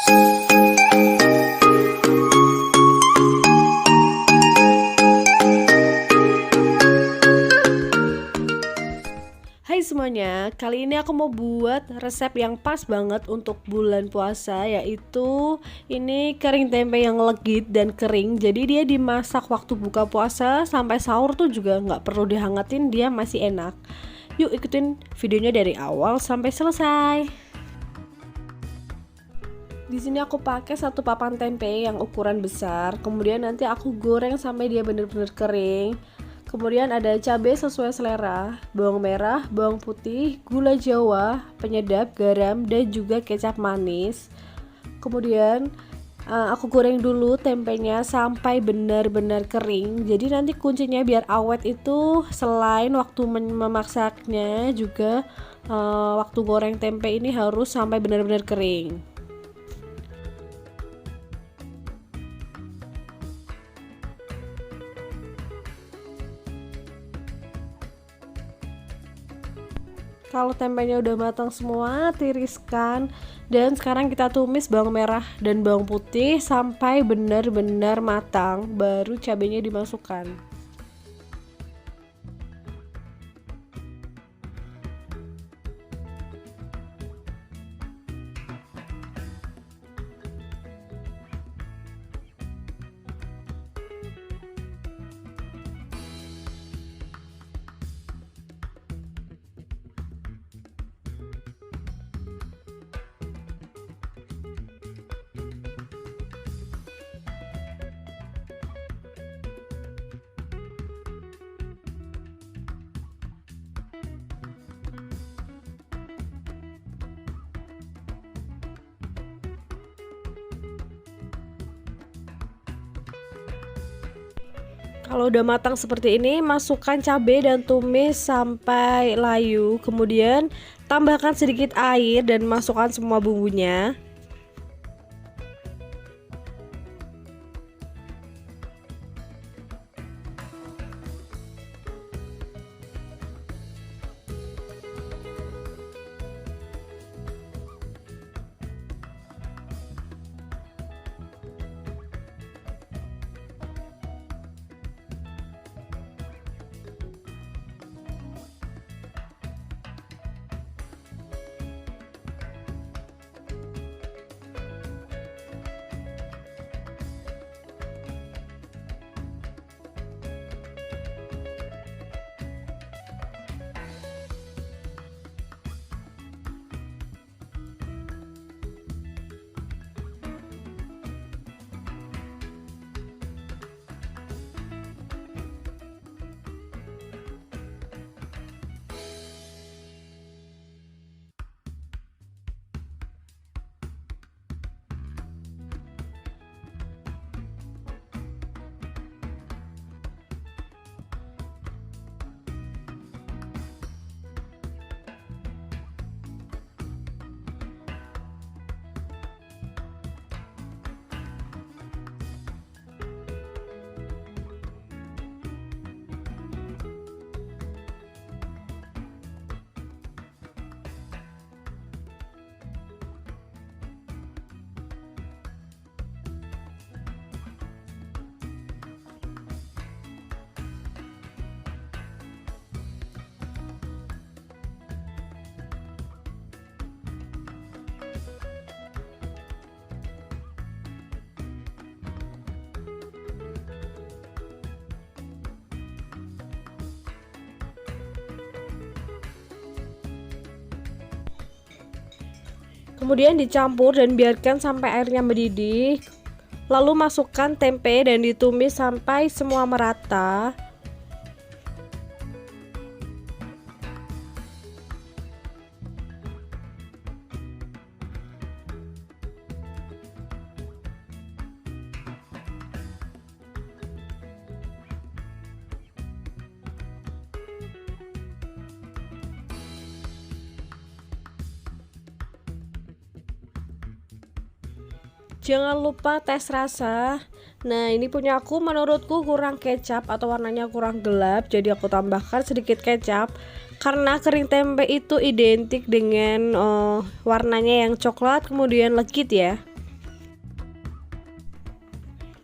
Hai semuanya, kali ini aku mau buat resep yang pas banget untuk bulan puasa, yaitu ini kering tempe yang legit dan kering. Jadi dia dimasak waktu buka puasa sampai sahur tuh juga nggak perlu dihangatin, dia masih enak. Yuk ikutin videonya dari awal sampai selesai. Di sini aku pakai satu papan tempe yang ukuran besar, kemudian nanti aku goreng sampai dia bener-bener kering. Kemudian ada cabai sesuai selera, bawang merah, bawang putih, gula jawa, penyedap, garam, dan juga kecap manis. Kemudian aku goreng dulu tempenya sampai benar-benar kering. Jadi nanti kuncinya biar awet itu selain waktu memasaknya juga waktu goreng tempe ini harus sampai benar-benar kering. Kalau tempenya udah matang semua, tiriskan. Dan sekarang kita tumis bawang merah dan bawang putih sampai benar-benar matang, baru cabenya dimasukkan. Kalau udah matang seperti ini, masukkan cabai dan tumis sampai layu. Kemudian tambahkan sedikit air dan masukkan semua bumbunya. Kemudian dicampur dan biarkan sampai airnya mendidih. Lalu masukkan tempe dan ditumis sampai semua merata. Jangan lupa tes rasa. Nah, ini punya aku menurutku kurang kecap atau warnanya kurang gelap, jadi aku tambahkan sedikit kecap. Karena kering tempe itu identik dengan warnanya yang coklat kemudian legit ya.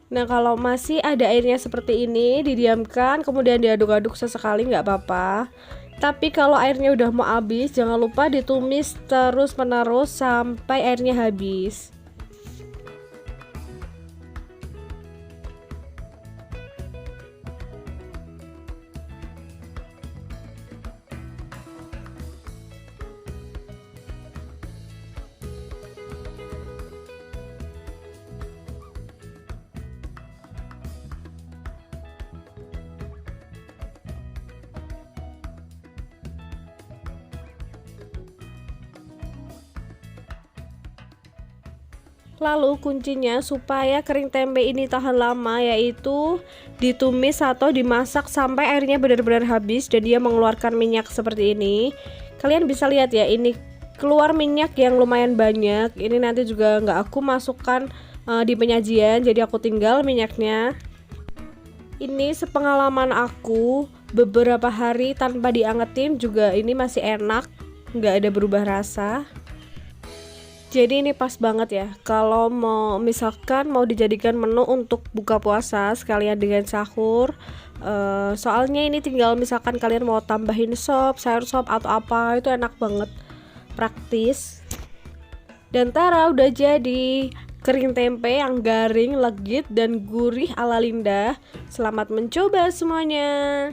Nah, kalau masih ada airnya seperti ini, didiamkan, kemudian diaduk-aduk sesekali nggak apa-apa. Tapi kalau airnya udah mau habis, jangan lupa ditumis terus-menerus sampai airnya habis. Lalu kuncinya supaya kering tempe ini tahan lama yaitu ditumis atau dimasak sampai airnya benar-benar habis dan dia mengeluarkan minyak seperti ini. Kalian bisa lihat ya, ini keluar minyak yang lumayan banyak. Ini nanti juga nggak aku masukkan di penyajian, jadi aku tinggal minyaknya. Ini sepengalaman aku, beberapa hari tanpa diangetin juga ini masih enak, nggak ada berubah rasa. Jadi ini pas banget ya kalau misalkan mau dijadikan menu untuk buka puasa sekalian dengan sahur. Soalnya ini tinggal misalkan kalian mau tambahin sop, sayur sop atau apa, itu enak banget, praktis. Dan tara, udah jadi kering tempe yang garing, legit dan gurih ala Linda. Selamat mencoba semuanya.